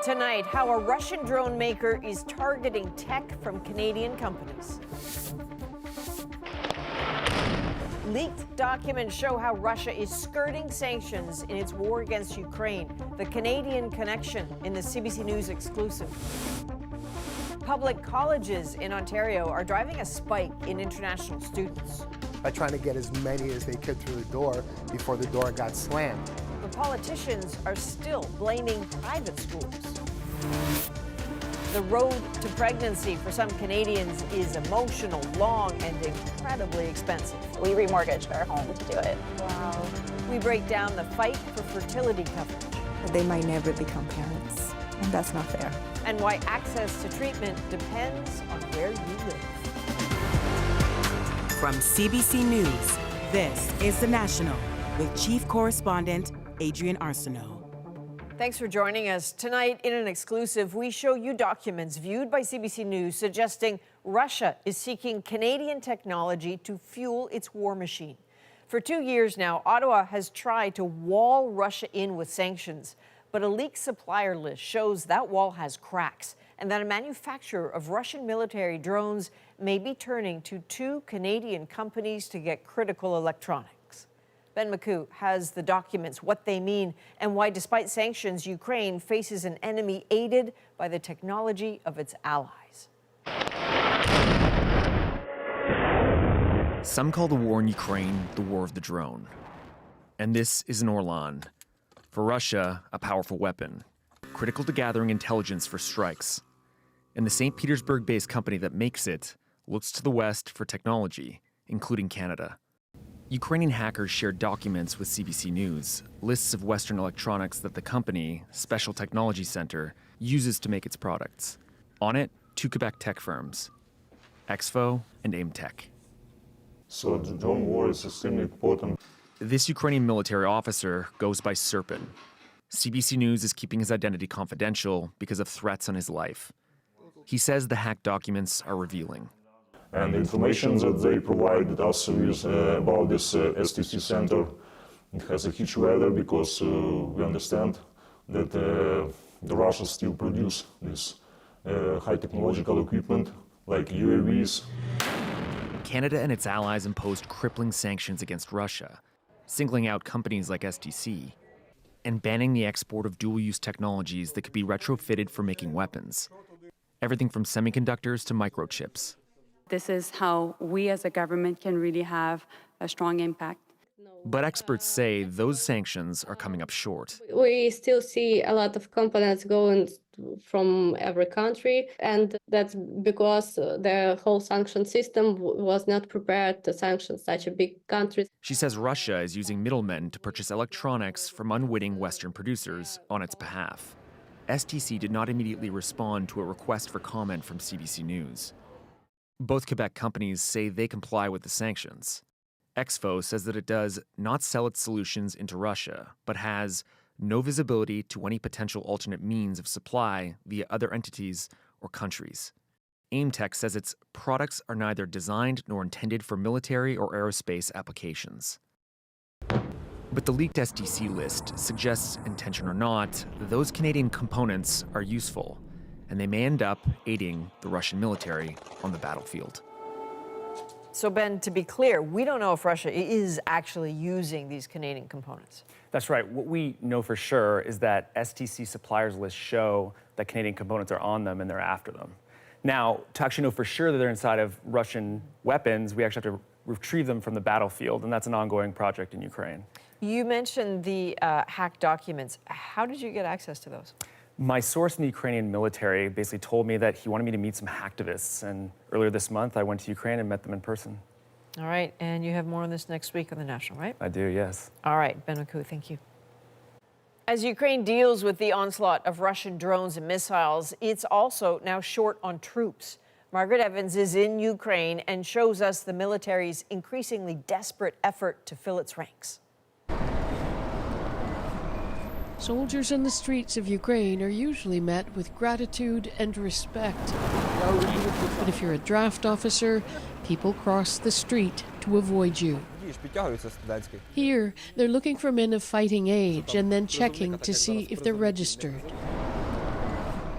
Tonight, how a Russian drone maker is targeting tech from Canadian companies. Leaked documents show how Russia is skirting sanctions in its war against Ukraine. The Canadian connection in the CBC News exclusive. Public colleges in Ontario are driving a spike in international students. By trying to get as many as they could through the door before the door got slammed. The politicians are still blaming private schools. The road to pregnancy for some Canadians is emotional, long, and incredibly expensive. We remortgaged our home to do it. Wow. We break down the fight for fertility coverage. They might never become parents, and that's not fair. And why access to treatment depends on where you live. From CBC News, this is The National with Chief Correspondent Adrian Arsenault. Thanks for joining us. Tonight, in an exclusive, we show you documents viewed by CBC News suggesting Russia is seeking Canadian technology to fuel its war machine. For 2 years now, Ottawa has tried to wall Russia in with sanctions, but a leaked supplier list shows that wall has cracks and that a manufacturer of Russian military drones may be turning to 2 Canadian companies to get critical electronics. Ben McCoo has the documents, what they mean, and why, despite sanctions, Ukraine faces an enemy aided by the technology of its allies. Some call the war in Ukraine the war of the drone. And this is an Orlan. For Russia, a powerful weapon, critical to gathering intelligence for strikes. And the St. Petersburg-based company that makes it looks to the West for technology, including Canada. Ukrainian hackers shared documents with CBC News, lists of Western electronics that the company, Special Technology Center, uses to make its products. On it, 2 Quebec tech firms, Exfo and AimTech. So the drone war is extremely important. This Ukrainian military officer goes by Serpin. CBC News is keeping his identity confidential because of threats on his life. He says the hacked documents are revealing. And the information that they provided us with about this STC center, it has a huge value because we understand that the Russians still produce this high technological equipment like UAVs. Canada and its allies imposed crippling sanctions against Russia, singling out companies like STC, and banning the export of dual-use technologies that could be retrofitted for making weapons. Everything from semiconductors to microchips. This is how we as a government can really have a strong impact. But experts say those sanctions are coming up short. We still see a lot of components going from every country, and that's because the whole sanction system was not prepared to sanction such a big country. She says Russia is using middlemen to purchase electronics from unwitting Western producers on its behalf. STC did not immediately respond to a request for comment from CBC News. Both Quebec companies say they comply with the sanctions. Exfo says that it does not sell its solutions into Russia, but has no visibility to any potential alternate means of supply via other entities or countries. AimTech says its products are neither designed nor intended for military or aerospace applications. But the leaked STC list suggests, intention or not, those Canadian components are useful, and they may end up aiding the Russian military on the battlefield. So, Ben, to be clear, we don't know if Russia is actually using these Canadian components. That's right. What we know for sure is that STC suppliers lists show that Canadian components are on them and they're after them. Now, to actually know for sure that they're inside of Russian weapons, we actually have to retrieve them from the battlefield, and that's an ongoing project in Ukraine. You mentioned the hacked documents. How did you get access to those? My source in the Ukrainian military basically told me that he wanted me to meet some hacktivists, and earlier this month I went to Ukraine and met them in person. All right, and you have more on this next week on The National, right? I do, yes. All right, Ben McCoo, thank you. As Ukraine deals with the onslaught of Russian drones and missiles, it's also now short on troops. Margaret Evans is in Ukraine and shows us the military's increasingly desperate effort to fill its ranks. Soldiers in the streets of Ukraine are usually met with gratitude and respect. But if you're a draft officer, people cross the street to avoid you. Here, they're looking for men of fighting age and then checking to see if they're registered.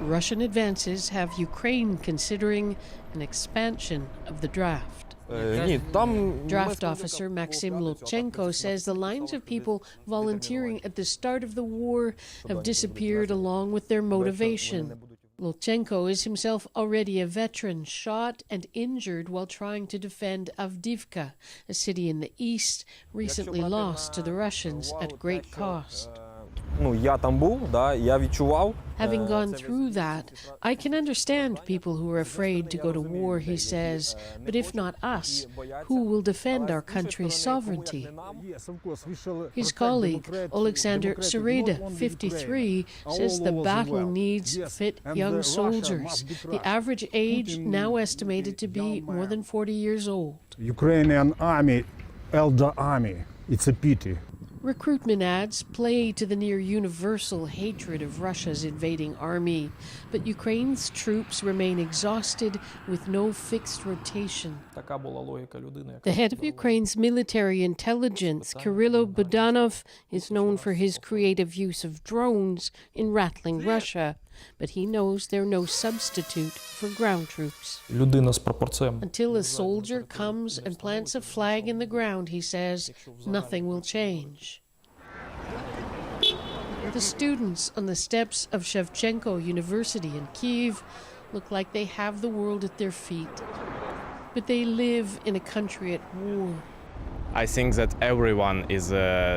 Russian advances have Ukraine considering an expansion of the draft. Draft officer Maxim Lukchenko says the lines of people volunteering at the start of the war have disappeared along with their motivation. Lukchenko is himself already a veteran, shot and injured while trying to defend Avdiivka, a city in the east recently lost to the Russians at great cost. Having gone through that, I can understand people who are afraid to go to war, he says. But if not us, who will defend our country's sovereignty? His colleague, Alexander Sereda, 53, says the battle needs fit young soldiers. The average age now estimated to be more than 40 years old. Ukrainian army, elder army, it's a pity. Recruitment ads play to the near universal hatred of Russia's invading army, but Ukraine's troops remain exhausted with no fixed rotation. The head of Ukraine's military intelligence, Kyrylo Budanov, is known for his creative use of drones in rattling Russia, but he knows they're no substitute for ground troops. Until a soldier comes and plants a flag in the ground, he says, nothing will change. The students on the steps of Shevchenko University in Kyiv look like they have the world at their feet, but they live in a country at war. I think that everyone is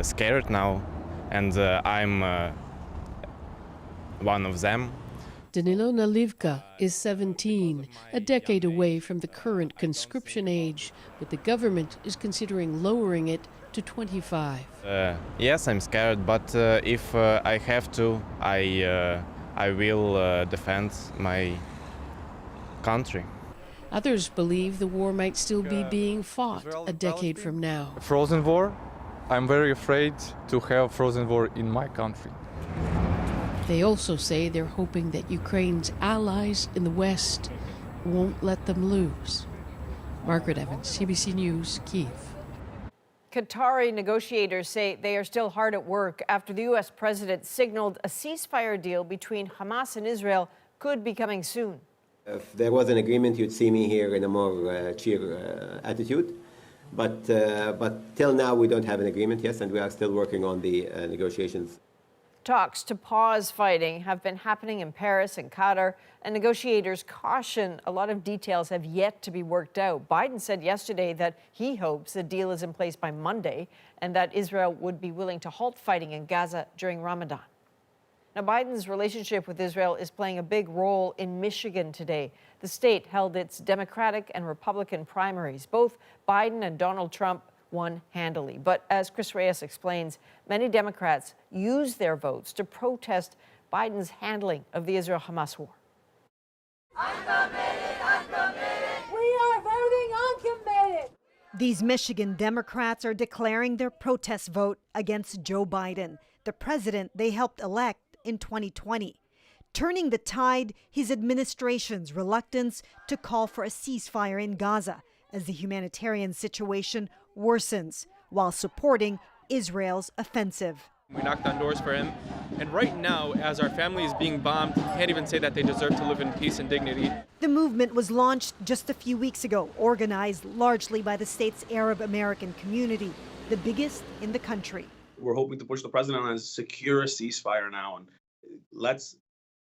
scared now, and I'm one of them. Danilo Nalivka is 17, a decade away from the current conscription age, but the government is considering lowering it to 25. Yes, I'm scared, but if I have to, I will defend my country. Others believe the war might still be being fought a decade from now. Frozen war? I'm very afraid to have frozen war in my country. They also say they're hoping that Ukraine's allies in the West won't let them lose. Margaret Evans, CBC News, Kyiv. Qatari negotiators say they are still hard at work after the U.S. president signaled a ceasefire deal between Hamas and Israel could be coming soon. If there was an agreement, you'd see me here in a more cheer attitude. But till now, we don't have an agreement, yes, and we are still working on the negotiations. Talks to pause fighting have been happening in Paris and Qatar, and negotiators caution a lot of details have yet to be worked out. Biden said yesterday that he hopes the deal is in place by Monday and that Israel would be willing to halt fighting in Gaza during Ramadan. Now, Biden's relationship with Israel is playing a big role in Michigan today. The state held its Democratic and Republican primaries. Both Biden and Donald Trump won handily. But as Chris Reyes explains, many Democrats use their votes to protest Biden's handling of the Israel-Hamas war. Uncommitted, uncommitted. We are voting uncommitted. These Michigan Democrats are declaring their protest vote against Joe Biden, the president they helped elect in 2020. Turning the tide, his administration's reluctance to call for a ceasefire in Gaza as the humanitarian situation worsens, while supporting Israel's offensive. We knocked on doors for him, and right now, as our family is being bombed, he can't even say that they deserve to live in peace and dignity. The movement was launched just a few weeks ago, organized largely by the state's Arab American community, the biggest in the country. We're hoping to push the president on a secure ceasefire now, and let's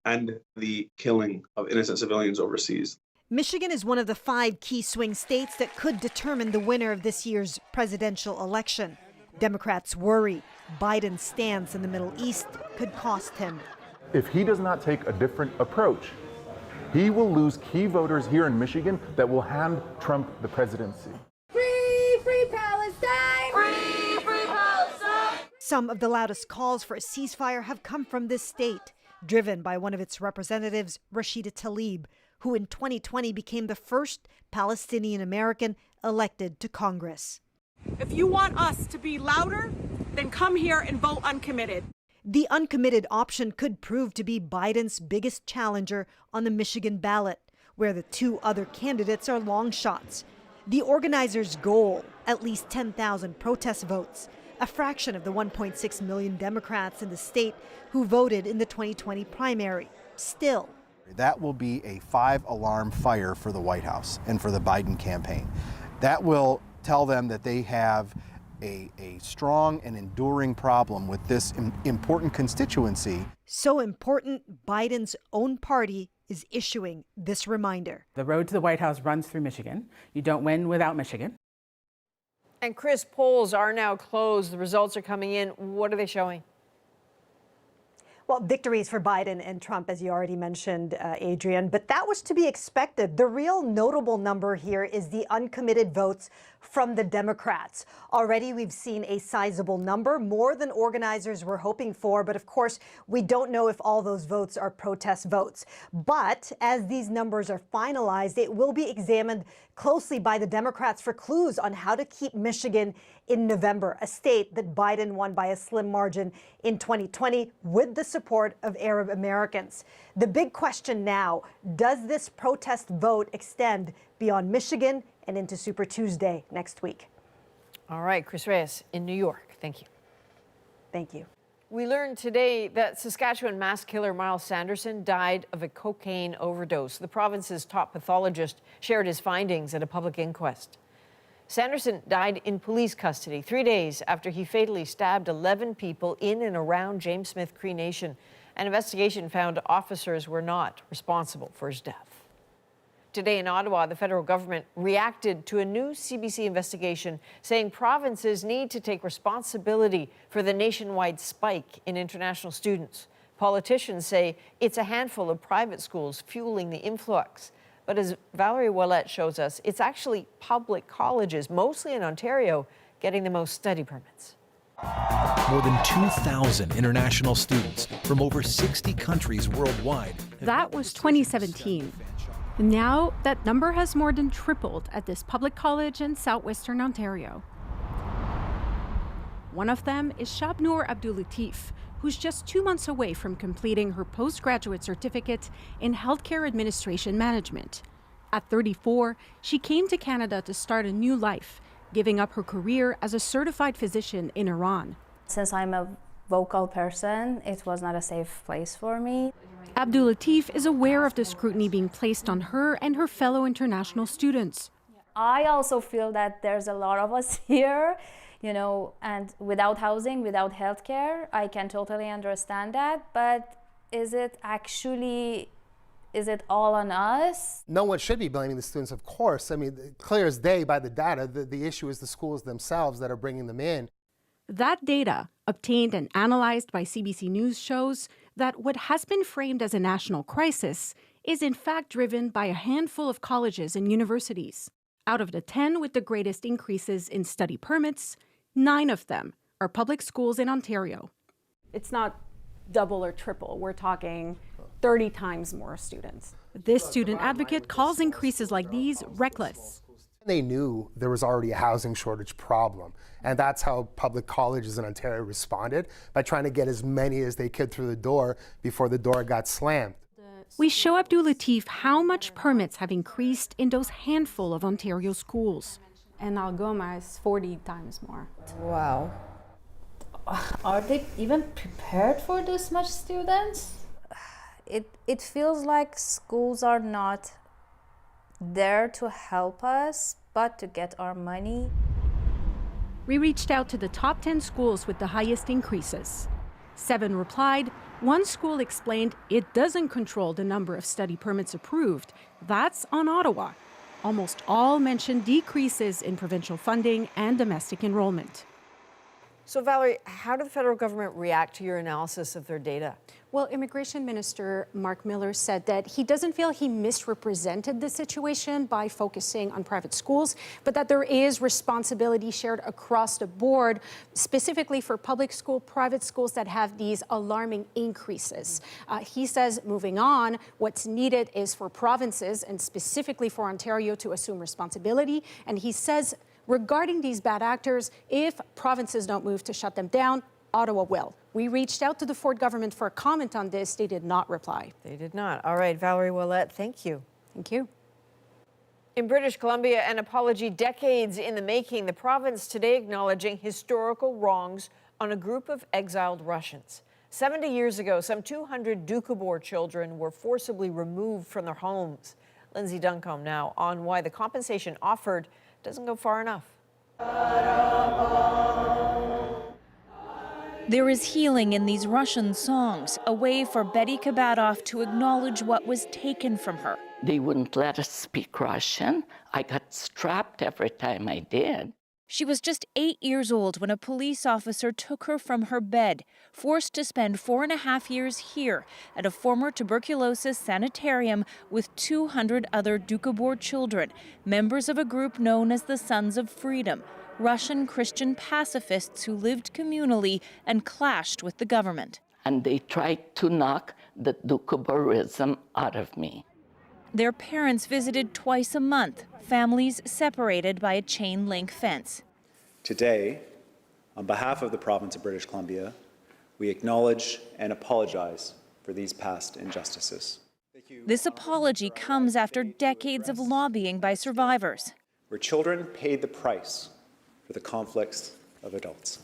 end the killing of innocent civilians overseas. Michigan is one of the 5 key swing states that could determine the winner of this year's presidential election. Democrats worry Biden's stance in the Middle East could cost him. If he does not take a different approach, he will lose key voters here in Michigan that will hand Trump the presidency. Free, free Palestine! Free, free Palestine! Some of the loudest calls for a ceasefire have come from this state, driven by one of its representatives, Rashida Tlaib, who in 2020 became the first Palestinian American elected to Congress. If you want us to be louder, then come here and vote uncommitted. The uncommitted option could prove to be Biden's biggest challenger on the Michigan ballot, where the 2 other candidates are long shots. The organizers' goal, at least 10,000 protest votes, a fraction of the 1.6 million Democrats in the state who voted in the 2020 primary. Still, That will be a 5-alarm fire for the White House and for the Biden campaign. That will tell them that they have a strong and enduring problem with this important constituency. So important, Biden's own party is issuing this reminder. The road to the White House runs through Michigan. You don't win without Michigan. And Chris, polls are now closed. The results are coming in. What are they showing? Well, victories for Biden and Trump, as you already mentioned, Adrian, but that was to be expected. The real notable number here is the uncommitted votes from the Democrats. Already we've seen a sizable number, more than organizers were hoping for, but of course, we don't know if all those votes are protest votes. But as these numbers are finalized, it will be examined closely by the Democrats for clues on how to keep Michigan in November, a state that Biden won by a slim margin in 2020 with the support of Arab Americans. The big question now, does this protest vote extend beyond Michigan and into Super Tuesday next week? All right, Chris Reyes in New York. Thank you. Thank you. We learned today that Saskatchewan mass killer Miles Sanderson died of a cocaine overdose. The province's top pathologist shared his findings at a public inquest. Sanderson died in police custody 3 days after he fatally stabbed 11 people in and around James Smith Cree Nation. An investigation found officers were not responsible for his death. Today in Ottawa, the federal government reacted to a new CBC investigation saying provinces need to take responsibility for the nationwide spike in international students. Politicians say it's a handful of private schools fueling the influx. But as Valerie Ouellette shows us, it's actually public colleges, mostly in Ontario, getting the most study permits. More than 2,000 international students from over 60 countries worldwide. That was 2017. Now, that number has more than tripled at this public college in southwestern Ontario. One of them is Shabnoor Abdulatif, who's just 2 months away from completing her postgraduate certificate in healthcare administration management. At 34, she came to Canada to start a new life, giving up her career as a certified physician in Iran. Since I'm a vocal person, it was not a safe place for me. Abdulatif is aware of the scrutiny being placed on her and her fellow international students. I also feel that there's a lot of us here, and without housing, without healthcare, I can totally understand that. But is it all on us? No one should be blaming the students, of course. I mean, clear as day by the data, the issue is the schools themselves that are bringing them in. That data, obtained and analyzed by CBC News, shows that what has been framed as a national crisis is in fact driven by a handful of colleges and universities. Out of the 10 with the greatest increases in study permits, 9 of them are public schools in Ontario. It's not double or triple. We're talking 30 times more students. This student advocate calls increases like these reckless. They knew there was already a housing shortage problem, and that's how public colleges in Ontario responded, by trying to get as many as they could through the door before the door got slammed. We show Abdulatif how much permits have increased in those handful of Ontario schools. And Algoma is 40 times more. Wow. Are they even prepared for this much students? It feels like schools are not there to help us, but to get our money. We reached out to the top 10 schools with the highest increases. 7 replied. One school explained it doesn't control the number of study permits approved. That's on Ottawa. Almost all mentioned decreases in provincial funding and domestic enrollment. So, Valerie, how did the federal government react to your analysis of their data? Well, Immigration Minister Mark Miller said that he doesn't feel he misrepresented the situation by focusing on private schools, but that there is responsibility shared across the board, specifically for public school, private schools that have these alarming increases. He says, moving on, what's needed is for provinces, and specifically for Ontario, to assume responsibility. And he says, regarding these bad actors, if provinces don't move to shut them down, Ottawa will. We reached out to the Ford government for a comment on this. They did not reply. They did not. All right, Valerie Ouellette, thank you. Thank you. In British Columbia, an apology decades in the making, the province today acknowledging historical wrongs on a group of exiled Russians. 70 years ago, some 200 Doukhobor children were forcibly removed from their homes. Lindsay Duncombe now on why the compensation offered doesn't go far enough. There is healing in these Russian songs, a way for Betty Kabatoff to acknowledge what was taken from her. They wouldn't let us speak Russian. I got strapped every time I did. She was just 8 years old when a police officer took her from her bed, forced to spend 4.5 years here at a former tuberculosis sanitarium with 200 other Doukhobor children, members of a group known as the Sons of Freedom, Russian Christian pacifists who lived communally and clashed with the government. And they tried to knock the Doukhoborism out of me. Their parents visited twice a month, families separated by a chain-link fence. Today, on behalf of the province of British Columbia, we acknowledge and apologize for these past injustices. This apology comes after decades of lobbying by survivors. Where children paid the price for the conflicts of adults.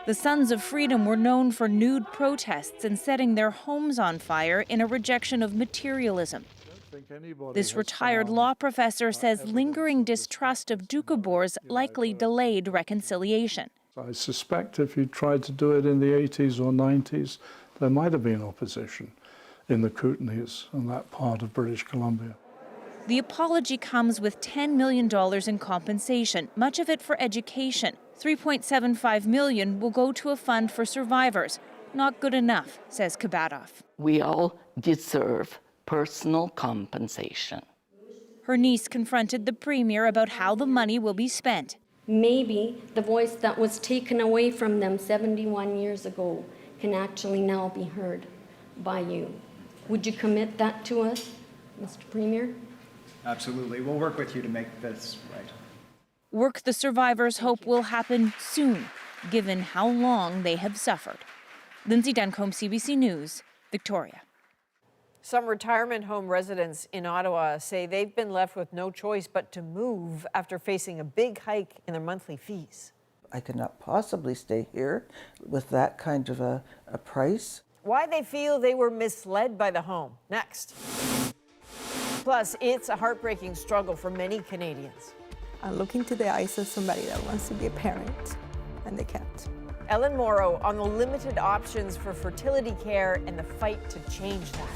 The Sons of Freedom were known for nude protests and setting their homes on fire in a rejection of materialism. This retired law professor says lingering distrust of Doukhobors likely delayed reconciliation. I suspect if you tried to do it in the 80s or 90s, there might have been opposition in the Kootenays and that part of British Columbia. The apology comes with $10 million in compensation, much of it for education. $3.75 million will go to a fund for survivors. Not good enough, says Kabatoff. We all deserve personal compensation. Her niece confronted the premier about how the money will be spent. Maybe the voice that was taken away from them 71 years ago can actually now be heard by you. Would you commit that to us, Mr. Premier? Absolutely. We'll work with you to make this right. Work the survivors hope will happen soon, given how long they have suffered. Lindsay Duncombe, CBC News, Victoria. Some retirement home residents in Ottawa say they've been left with no choice but to move after facing a big hike in their monthly fees. I could not possibly stay here with that kind of a price. Why they feel they were misled by the home. Next. Plus, it's a heartbreaking struggle for many Canadians. I'm looking to the eyes of somebody that wants to be a parent, and they can't. Ellen Morrow on the limited options for fertility care and the fight to change that.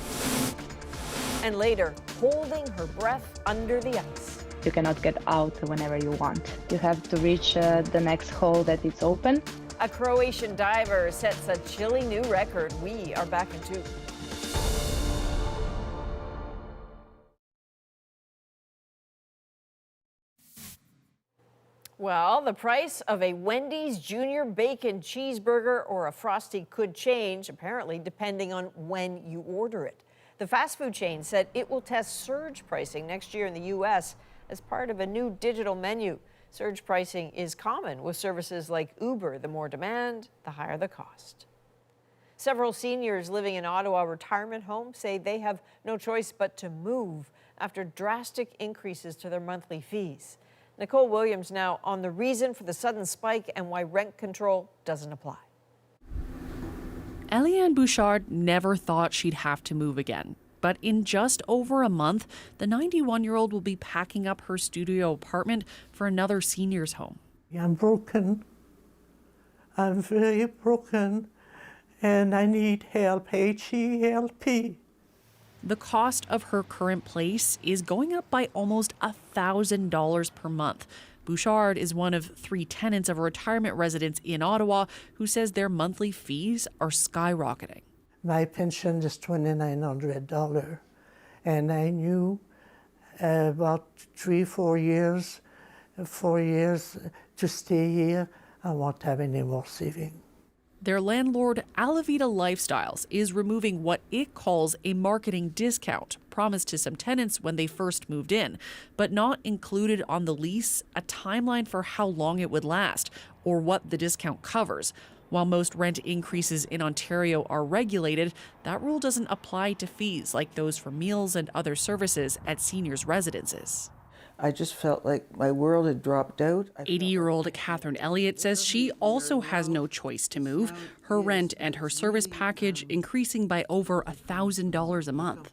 And later, holding her breath under the ice. You cannot get out whenever you want. You have to reach the next hole that is open. A Croatian diver sets a chilly new record. We are back in 2. Well, the price of a Wendy's Junior Bacon Cheeseburger or a Frosty could change, apparently, depending on when you order it. The fast food chain said it will test surge pricing next year in the U.S. as part of a new digital menu. Surge pricing is common with services like Uber. The more demand, the higher the cost. Several seniors living in Ottawa retirement homes say they have no choice but to move after drastic increases to their monthly fees. Nicole Williams now on the reason for the sudden spike and why rent control doesn't apply. Eliane Bouchard never thought she'd have to move again. But in just over a month, the 91-year-old will be packing up her studio apartment for another senior's home. I'm broken. I'm very broken, and I need help, H-E-L-P. The cost of her current place is going up by almost $1,000 per month. Bouchard is one of 3 tenants of a retirement residence in Ottawa who says their monthly fees are skyrocketing. My pension is $2,900, and I knew about 4 years to stay here. I won't have any more saving. Their landlord, Alavita Lifestyles, is removing what it calls a marketing discount promised to some tenants when they first moved in, but not included on the lease a timeline for how long it would last or what the discount covers. While most rent increases in Ontario are regulated, that rule doesn't apply to fees like those for meals and other services at seniors' residences. I just felt like my world had dropped out. 80-year-old Catherine Elliott says she also has no choice to move, her rent and her service package increasing by over $1,000 a month.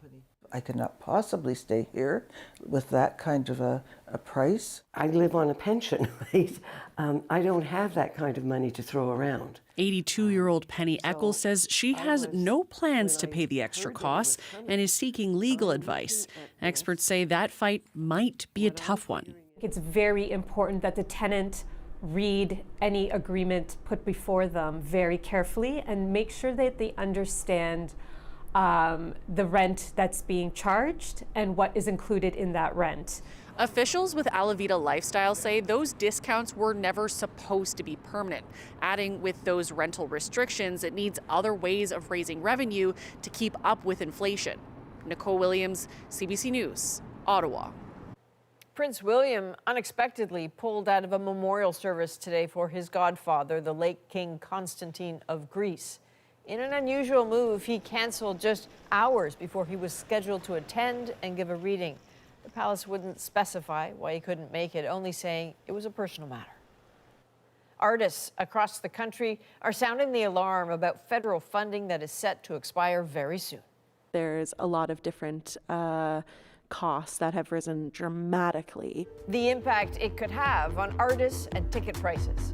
I could not possibly stay here with that kind of a price. I live on a pension, right? I don't have that kind of money to throw around. 82-year-old Penny Eccles says she has no plans to pay the extra costs and is seeking legal advice. Experts say that fight might be a tough one. It's very important that the tenant read any agreement put before them very carefully and make sure that they understand the rent that's being charged and what is included in that rent. Officials with Alavita Lifestyle say those discounts were never supposed to be permanent, adding with those rental restrictions, it needs other ways of raising revenue to keep up with inflation. Nicole Williams, CBC News, Ottawa. Prince William unexpectedly pulled out of a memorial service today for his godfather, the late King Constantine of Greece. In an unusual move, he canceled just hours before he was scheduled to attend and give a reading. The palace wouldn't specify why he couldn't make it, only saying it was a personal matter. Artists across the country are sounding the alarm about federal funding that is set to expire very soon. There's a lot of different costs that have risen dramatically. The impact it could have on artists and ticket prices.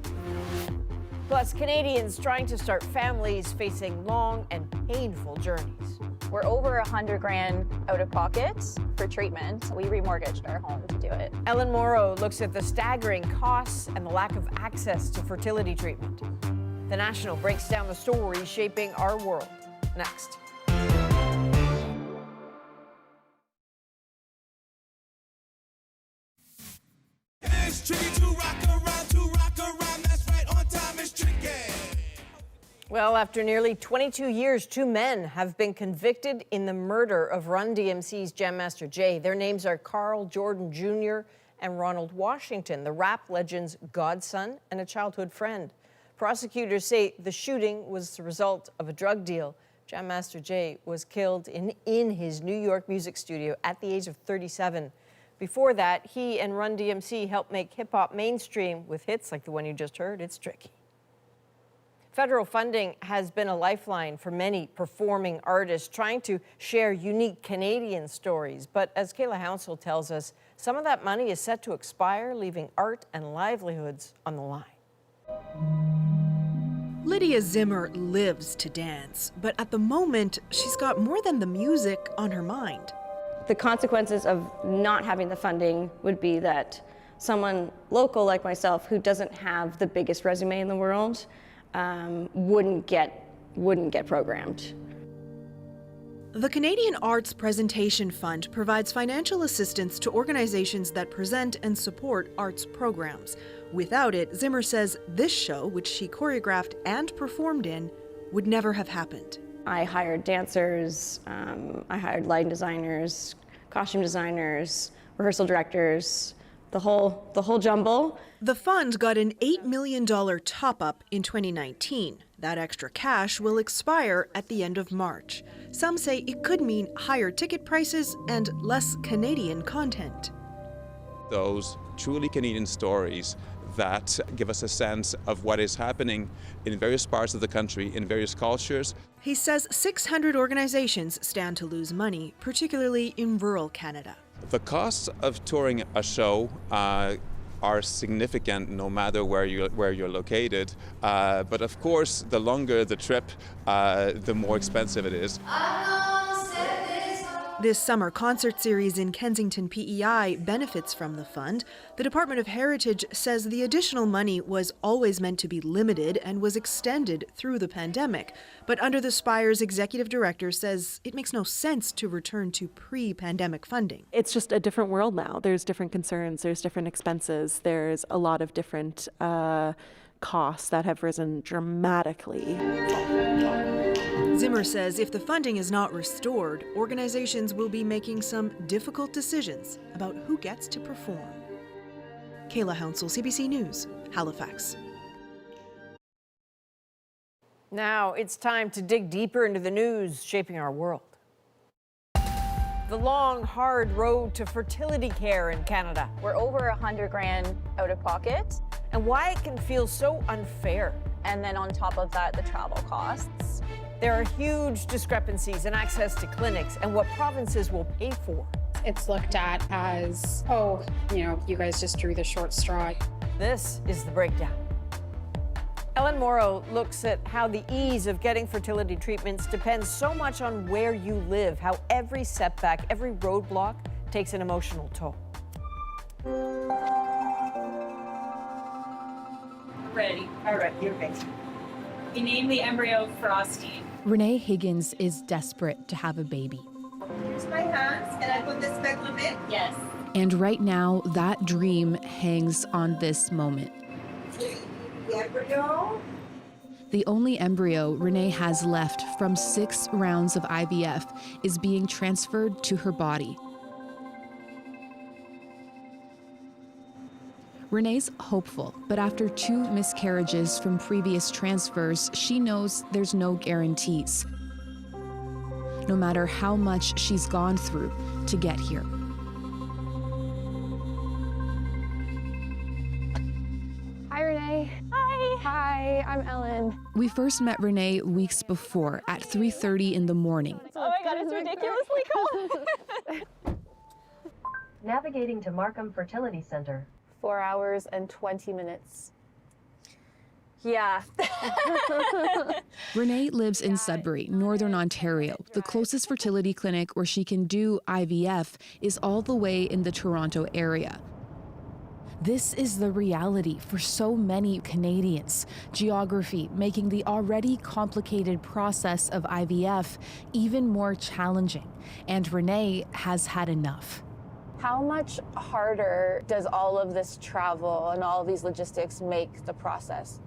Plus, Canadians trying to start families facing long and painful journeys. We're over $100,000 out of pocket for treatment. We remortgaged our home to do it. Ellen Morrow looks at the staggering costs and the lack of access to fertility treatment. The National breaks down the stories shaping our world. Next. It's tricky to rock around, that's right, on time is tricky. Well, after nearly 22 years, 2 men have been convicted in the murder of Run DMC's Jam Master Jay. Their names are Carl Jordan Jr. and Ronald Washington, the rap legend's godson and a childhood friend. Prosecutors say the shooting was the result of a drug deal. Jam Master Jay was killed in his New York music studio at the age of 37. Before that, he and Run DMC helped make hip-hop mainstream with hits like the one you just heard, It's Tricky. Federal funding has been a lifeline for many performing artists trying to share unique Canadian stories. But as Kayla Hounsell tells us, some of that money is set to expire, leaving art and livelihoods on the line. Lydia Zimmer lives to dance, but at the moment, she's got more than the music on her mind. The consequences of not having the funding would be that someone local like myself who doesn't have the biggest resume in the world wouldn't get programmed. The Canadian Arts Presentation Fund provides financial assistance to organizations that present and support arts programs. Without it, Zimmer says this show, which she choreographed and performed in, would never have happened. I hired dancers, I hired lighting designers, costume designers, rehearsal directors, the whole jumble. The fund got an $8 million top-up in 2019. That extra cash will expire at the end of March. Some say it could mean higher ticket prices and less Canadian content. Those truly Canadian stories that give us a sense of what is happening in various parts of the country, in various cultures. He says 600 organizations stand to lose money, particularly in rural Canada. The costs of touring a show are significant no matter where you're located. But of course, the longer the trip, the more expensive it is. This summer concert series in Kensington PEI benefits from the fund. The Department of Heritage says the additional money was always meant to be limited and was extended through the pandemic. But under the Spire's executive director says it makes no sense to return to pre-pandemic funding. It's just a different world now. There's different concerns, there's different expenses, there's a lot of different costs that have risen dramatically. Zimmer says if the funding is not restored, organizations will be making some difficult decisions about who gets to perform. Kayla Hounsell, CBC News, Halifax. Now it's time to dig deeper into the news shaping our world. the long, hard road to fertility care in Canada. We're over $100,000 out of pocket. And why it can feel so unfair. And then on top of that, the travel costs. There are huge discrepancies in access to clinics and what provinces will pay for. It's looked at as, oh, you guys just drew the short straw. This is The Breakdown. Ellen Morrow looks at how the ease of getting fertility treatments depends so much on where you live, how every setback, every roadblock takes an emotional toll. Ready. All right, you're ready. We name the embryo Frosty. Renee Higgins is desperate to have a baby. Here's my hands. Can I put the speculum in? Yes. And right now, that dream hangs on this moment. The embryo. The only embryo Renee has left from 6 rounds of IVF is being transferred to her body. Renee's hopeful, but after 2 miscarriages from previous transfers, she knows there's no guarantees, no matter how much she's gone through to get here. Hi, Renee. Hi. Hi, I'm Ellen. We first met Renee weeks before at 3:30 in the morning. Oh my God, it's ridiculously cold. Navigating to Markham Fertility Center. 4 hours and 20 minutes. Yeah. Renee lives in Sudbury, Northern Ontario. The closest fertility clinic where she can do IVF is all the way in the Toronto area. This is the reality for so many Canadians. Geography making the already complicated process of IVF even more challenging. And Renee has had enough. How much harder does all of this travel and all of these logistics make the process?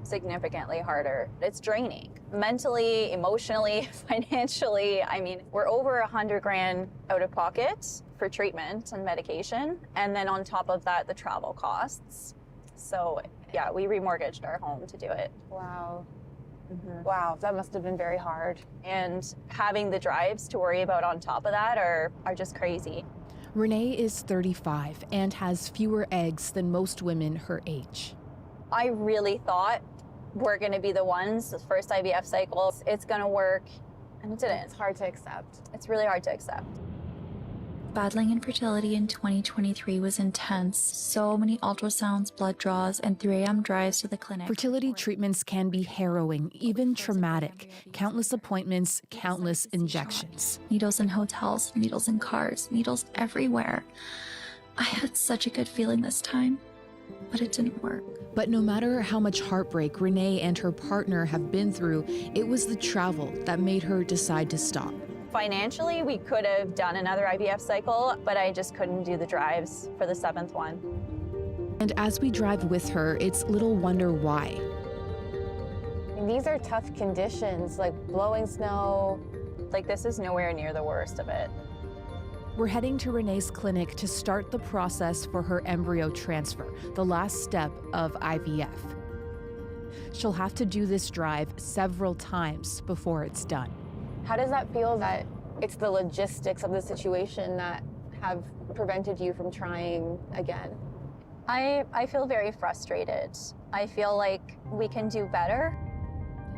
Significantly harder. It's draining. Mentally, emotionally, financially. I mean, we're over $100,000 out of pocket for treatment and medication. And then on top of that, the travel costs. So yeah, we remortgaged our home to do it. Wow. Wow, that must have been very hard. And having the drives to worry about on top of that are just crazy. Renee is 35 and has fewer eggs than most women her age. I really thought we're going to be the ones, the first IVF cycle, it's going to work, and it didn't. It's hard to accept. It's really hard to accept. Battling infertility in 2023 was intense. So many ultrasounds, blood draws, and 3 a.m. drives to the clinic. Fertility treatments can be harrowing, even traumatic. Countless appointments, countless injections. Needles in hotels, needles in cars, needles everywhere. I had such a good feeling this time, but it didn't work. But no matter how much heartbreak Renee and her partner have been through, it was the travel that made her decide to stop. Financially, we could have done another IVF cycle, but I just couldn't do the drives for the 7th one. And as we drive with her, it's little wonder why. And these are tough conditions, like blowing snow. Like, this is nowhere near the worst of it. We're heading to Renee's clinic to start the process for her embryo transfer, the last step of IVF. She'll have to do this drive several times before it's done. How does that feel that it's the logistics of the situation that have prevented you from trying again? I feel very frustrated. I feel like we can do better.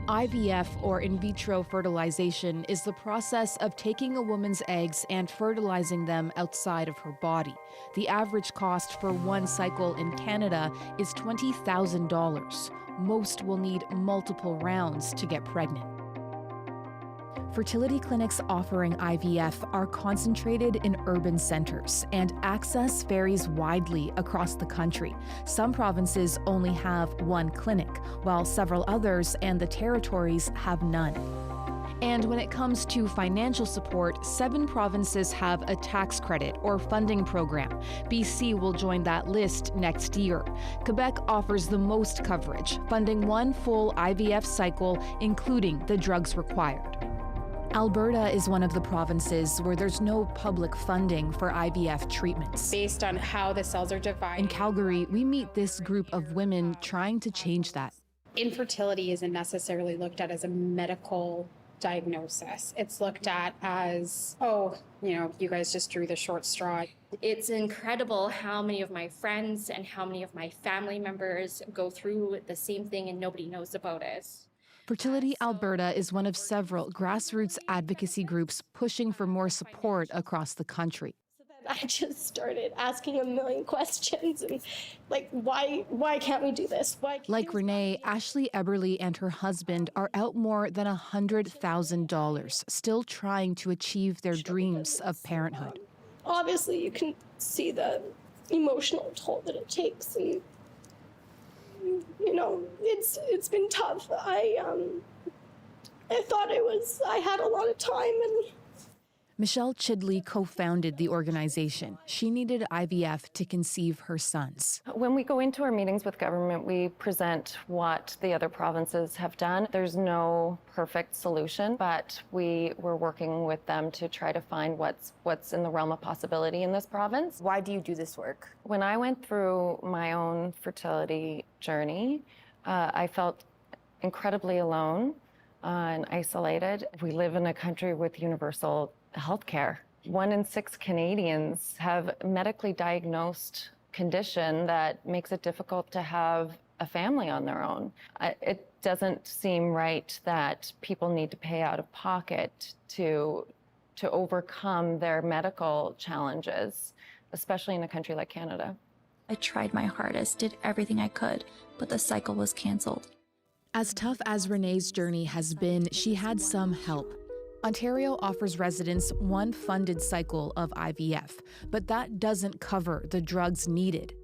IVF, or in vitro fertilization, is the process of taking a woman's eggs and fertilizing them outside of her body. The average cost for one cycle in Canada is $20,000. Most will need multiple rounds to get pregnant. Fertility clinics offering IVF are concentrated in urban centers, and access varies widely across the country. Some provinces only have one clinic, while several others and the territories have none. And when it comes to financial support, 7 provinces have a tax credit or funding program. BC will join that list next year. Quebec offers the most coverage, funding 1 full IVF cycle, including the drugs required. Alberta is one of the provinces where there's no public funding for IVF treatments. Based on how the cells are divided. In Calgary, we meet this group of women trying to change that. Infertility isn't necessarily looked at as a medical diagnosis. It's looked at as, oh, you guys just drew the short straw. It's incredible how many of my friends and how many of my family members go through the same thing and nobody knows about it. Fertility Alberta is one of several grassroots advocacy groups pushing for more support across the country. I just started asking a million questions and why can't we do this? Like Renee, Ashley Eberly and her husband are out more than $100,000, still trying to achieve their dreams of parenthood. Obviously, you can see the emotional toll that it takes, and it's been tough. I thought I had a lot of time, and Michelle Chidley co-founded the organization. She needed IVF to conceive her sons. When we go into our meetings with government, we present what the other provinces have done. There's no perfect solution, but we're working with them to try to find what's in the realm of possibility in this province. Why do you do this work? When I went through my own fertility journey, I felt incredibly alone and isolated. We live in a country with universal healthcare. 1 in 6 Canadians have medically diagnosed condition that makes it difficult to have a family on their own. It doesn't seem right that people need to pay out of pocket to overcome their medical challenges, especially in a country like Canada. I tried my hardest, did everything I could, but the cycle was canceled. As tough as Renee's journey has been, she had some help. Ontario offers residents one funded cycle of IVF, but that doesn't cover the drugs needed.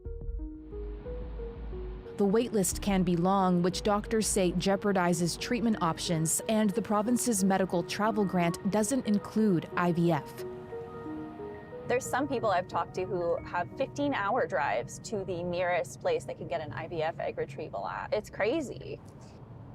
The waitlist can be long, which doctors say jeopardizes treatment options, and the province's medical travel grant doesn't include IVF. There's some people I've talked to who have 15-hour drives to the nearest place they can get an IVF egg retrieval at. It's crazy.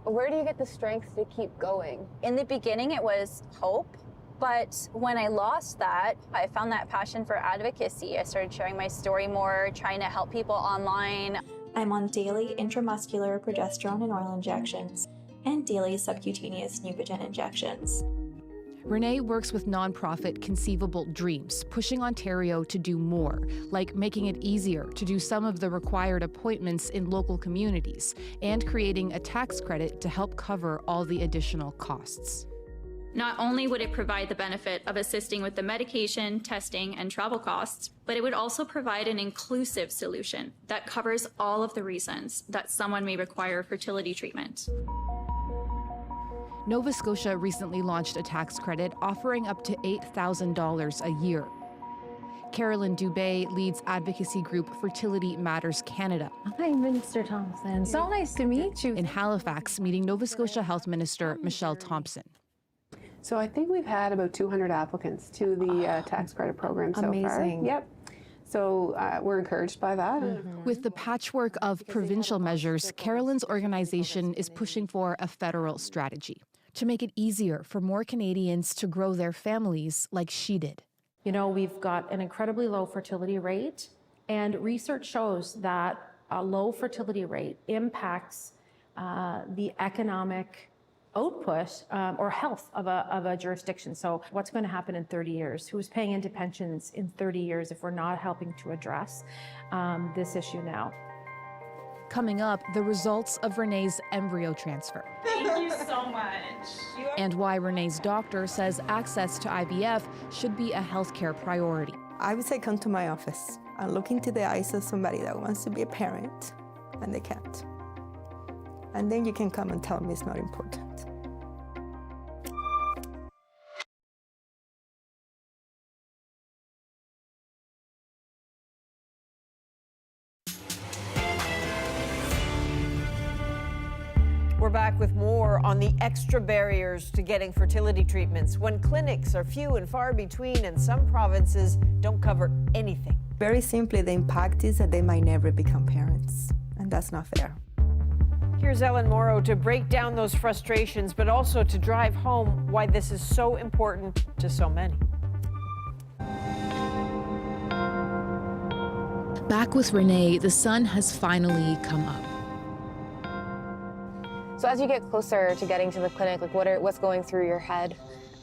Where do you get the strength to keep going? In the beginning, it was hope. But when I lost that, I found that passion for advocacy. I started sharing my story more, trying to help people online. I'm on daily intramuscular progesterone and oil injections and daily subcutaneous Neupogen injections. Renee works with nonprofit Conceivable Dreams, pushing Ontario to do more, like making it easier to do some of the required appointments in local communities and creating a tax credit to help cover all the additional costs. Not only would it provide the benefit of assisting with the medication, testing, and travel costs, but it would also provide an inclusive solution that covers all of the reasons that someone may require fertility treatment. Nova Scotia recently launched a tax credit offering up to $8,000 a year. Carolyn Dubé leads advocacy group Fertility Matters Canada. Hi, Minister Thompson. So nice to meet you. In Halifax, meeting Nova Scotia Health Minister Michelle Thompson. So I think we've had about 200 applicants to the tax credit program so far. Amazing. Yep. So we're encouraged by that. With the patchwork of provincial measures, Carolyn's organization is pushing for a federal strategy to make it easier for more Canadians to grow their families like she did. You know, we've got an incredibly low fertility rate, and research shows that a low fertility rate impacts the economic output or health of a jurisdiction. So what's going to happen in 30 years? Who's paying into pensions in 30 years if we're not helping to address this issue now? Coming up, the results of Renee's embryo transfer. Thank you so much. And why Renee's doctor says access to IVF should be a healthcare priority. I would say come to my office and look into the eyes of somebody that wants to be a parent and they can't. And then you can come and tell me it's not important. We're back with more on the extra barriers to getting fertility treatments when clinics are few and far between and some provinces don't cover anything. Very simply, the impact is that they might never become parents, and that's not fair. Here's Ellen Morrow to break down those frustrations, but also to drive home why this is so important to so many. Back with Renee, the sun has finally come up. So as you get closer to getting to the clinic, like what's going through your head?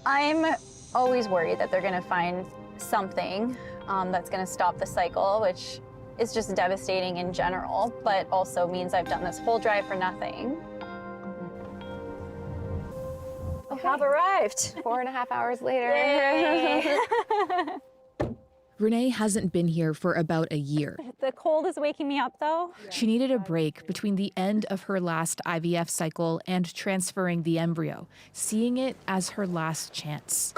I'm always worried that they're going to find something that's going to stop the cycle, which is just devastating in general, but also means I've done this whole drive for nothing. Okay. Have arrived. 4.5 hours later. Yay. Renee hasn't been here for about a year. The cold is waking me up, though. She needed a break between the end of her last IVF cycle and transferring the embryo, seeing it as her last chance.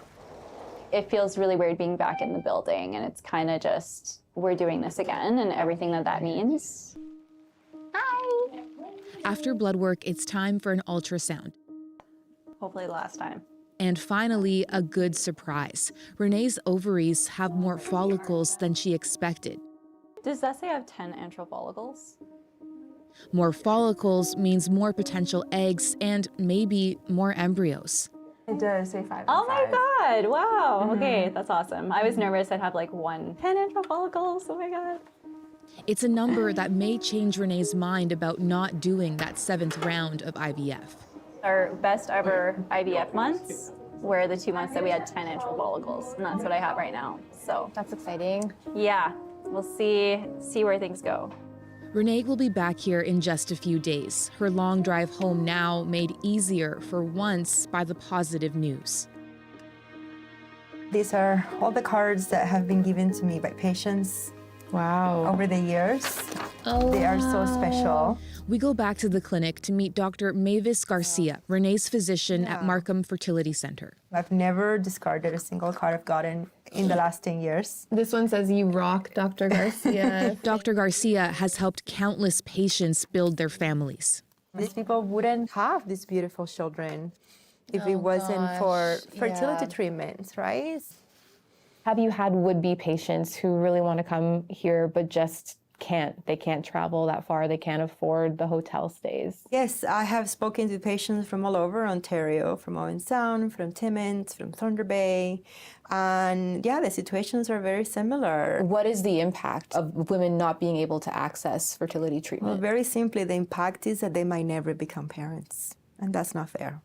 It feels really weird being back in the building, and it's kind of just, we're doing this again and everything that means. Hi. After blood work, it's time for an ultrasound. Hopefully the last time. And finally, a good surprise. Renee's ovaries have more follicles than she expected. Does that say I have 10 antral follicles? More follicles means more potential eggs and maybe more embryos. It does say 5. Oh my God, wow. Okay, that's awesome. I was nervous I'd have like 10 antral follicles, oh my God. It's a number that may change Renee's mind about not doing that 7th round of IVF. Our best ever IVF months were the 2 months that we had 10 antral follicles, and that's what I have right now. So that's exciting. Yeah, we'll see where things go. Renee will be back here in just a few days. Her long drive home now made easier for once by the positive news. These are all the cards that have been given to me by patients. Wow. Over the years. Oh, they are so special. We go back to the clinic to meet Dr. Mavis Garcia, Renee's physician at Markham Fertility Center. I've never discarded a single card I've gotten in the last 10 years. This one says you rock, Dr. Garcia. Dr. Garcia has helped countless patients build their families. These people wouldn't have these beautiful children if it wasn't for fertility treatments, right? Have you had would-be patients who really want to come here but just can't? They can't travel that far. They can't afford the hotel stays. Yes, I have spoken to patients from all over Ontario, from Owen Sound, from Timmins, from Thunder Bay. And yeah, the situations are very similar. What is the impact of women not being able to access fertility treatment? Well, very simply, the impact is that they might never become parents. And that's not fair.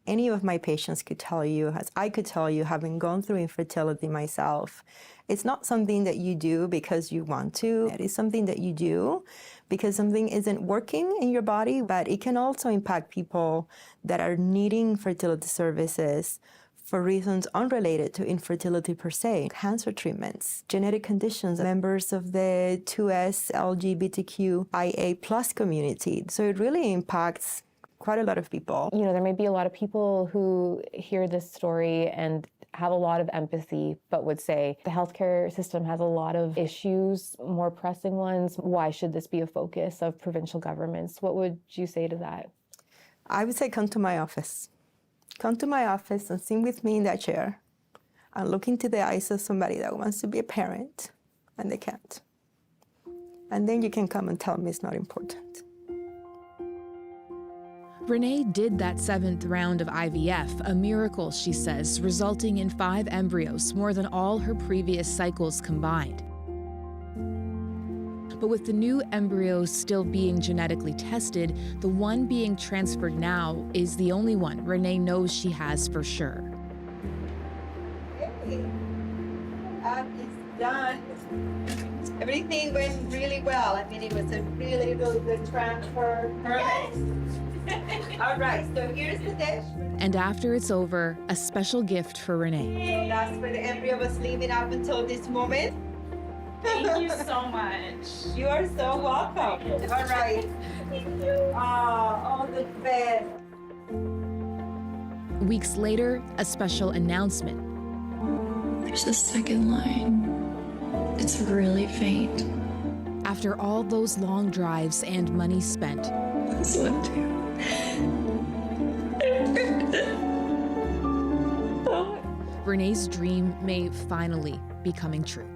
Any of my patients could tell you, as I could tell you, having gone through infertility myself, it's not something that you do because you want to. It is something that you do because something isn't working in your body, but it can also impact people that are needing fertility services for reasons unrelated to infertility per se. Cancer treatments, genetic conditions, members of the 2S LGBTQIA+ community. So it really impacts quite a lot of people. You know, there may be a lot of people who hear this story and have a lot of empathy, but would say the healthcare system has a lot of issues, more pressing ones. Why should this be a focus of provincial governments? What would you say to that? I would say come to my office. Come to my office and sit with me in that chair and look into the eyes of somebody that wants to be a parent and they can't. And then you can come and tell me it's not important. Renee did that 7th round of IVF, a miracle, she says, resulting in 5 embryos, more than all her previous cycles combined. But with the new embryos still being genetically tested, the one being transferred now is the only one Renee knows she has for sure. Hey, it's done. Everything went really well. I mean, it was a really, really good transfer. Perfect. All right, so here's the dish. And after it's over, a special gift for Renee. That's where the embryo was leaving up until this moment. Thank you so much. You are so welcome. All right. Thank you. All the best. Weeks later, a special announcement. There's a second line. It's really faint. After all those long drives and money spent, This one too. Renee's dream may finally be coming true.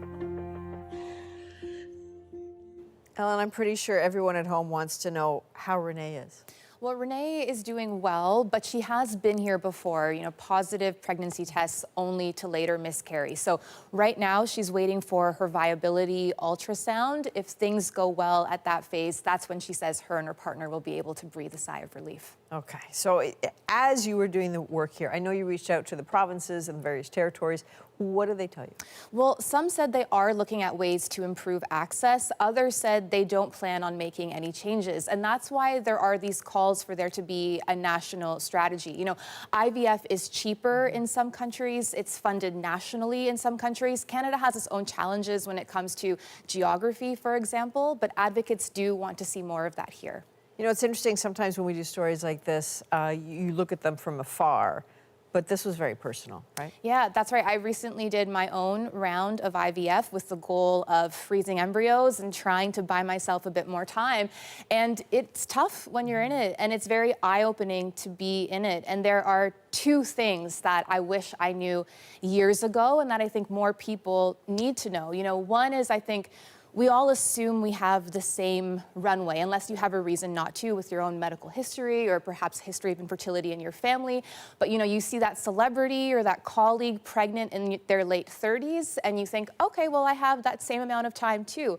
Ellen, I'm pretty sure everyone at home wants to know how Renee is. Well, Renee is doing well, but she has been here before, positive pregnancy tests only to later miscarry. So right now she's waiting for her viability ultrasound. If things go well at that phase, that's when she says her and her partner will be able to breathe a sigh of relief. Okay, so as you were doing the work here, I know you reached out to the provinces and the various territories. What did they tell you? Well, some said they are looking at ways to improve access. Others said they don't plan on making any changes. And that's why there are these calls for there to be a national strategy. You know, IVF is cheaper in some countries. It's funded nationally in some countries. Canada has its own challenges when it comes to geography, for example, but advocates do want to see more of that here. You know, it's interesting sometimes when we do stories like this, you look at them from afar, but this was very personal, right? Yeah, that's right. I recently did my own round of IVF with the goal of freezing embryos and trying to buy myself a bit more time. And it's tough when you're in it, and it's very eye-opening to be in it. And there are two things that I wish I knew years ago and that I think more people need to know. You know, one is I think we all assume we have the same runway, unless you have a reason not to with your own medical history or perhaps history of infertility in your family. But you know, you see that celebrity or that colleague pregnant in their late 30s and you think, okay, well, I have that same amount of time too.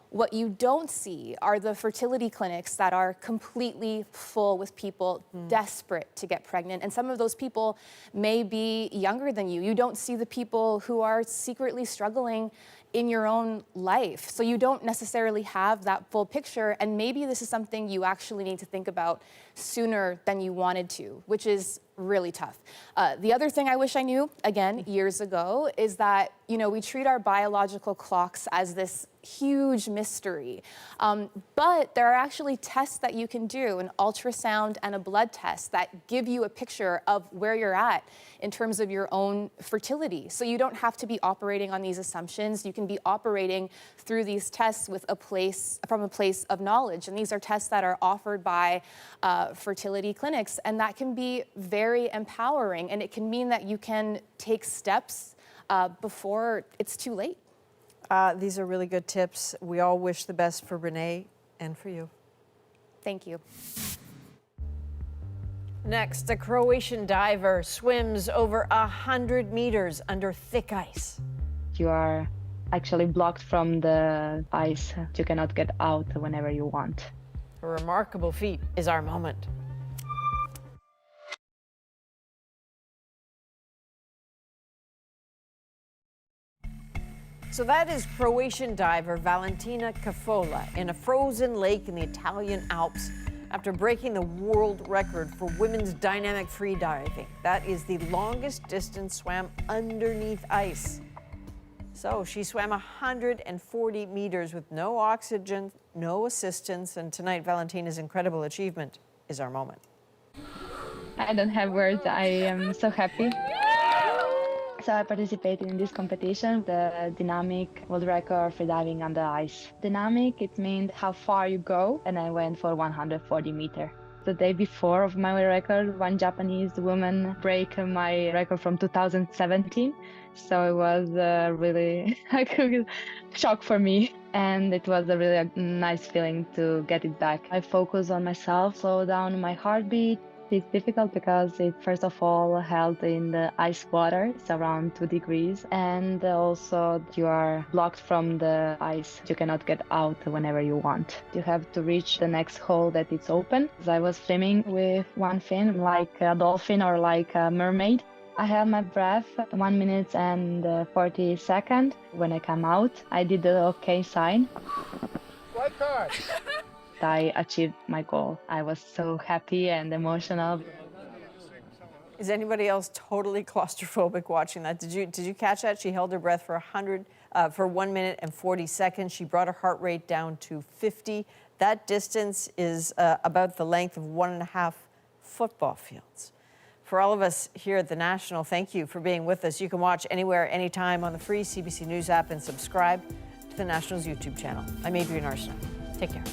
What you don't see are the fertility clinics that are completely full with people desperate to get pregnant. And some of those people may be younger than you. You don't see the people who are secretly struggling in your own life. So you don't necessarily have that full picture. And maybe this is something you actually need to think about sooner than you wanted to, which is really tough. The other thing I wish I knew, again, years ago, is that, you know, we treat our biological clocks as this huge mystery. But there are actually tests that you can do, an ultrasound and a blood test that give you a picture of where you're at in terms of your own fertility. So you don't have to be operating on these assumptions. You can be operating through these tests from a place of knowledge. And these are tests that are offered by fertility clinics, and that can be very empowering, and it can mean that you can take steps before it's too late. These are really good tips. We all wish the best for Renee and for you. Thank you. Next, a Croatian diver swims over 100 meters under thick ice. You are actually blocked from the ice. You cannot get out whenever you want. A remarkable feat is our moment. So that is Croatian diver Valentina Kafola in a frozen lake in the Italian Alps after breaking the world record for women's dynamic free diving. That is the longest distance swam underneath ice. So she swam 140 meters with no oxygen, no assistance, and tonight Valentina's incredible achievement is our moment. I don't have words. I am so happy. So I participated in this competition, the dynamic world record for diving under ice. Dynamic, it means how far you go, and I went for 140 meters. The day before of my record, one Japanese woman broke my record from 2017. So it was really a shock for me. And it was a really nice feeling to get it back. I focus on myself, slow down my heartbeat. It's difficult because it's first of all held in the ice water. It's around 2 degrees. And also you are blocked from the ice. You cannot get out whenever you want. You have to reach the next hole that it's open. I was swimming with one fin, like a dolphin or like a mermaid. I held my breath 1 minute and 40 seconds. When I come out, I did the OK sign. Lifeguard! I achieved my goal. I was so happy and emotional. Is anybody else totally claustrophobic watching that? Did you catch that? She held her breath for 1 minute and 40 seconds. She brought her heart rate down to 50. That distance is about the length of 1.5 football fields. For all of us here at the National, thank you for being with us. You can watch anywhere, anytime on the free CBC News app and subscribe to the National's YouTube channel. I'm Adrienne Arsenault. Take care.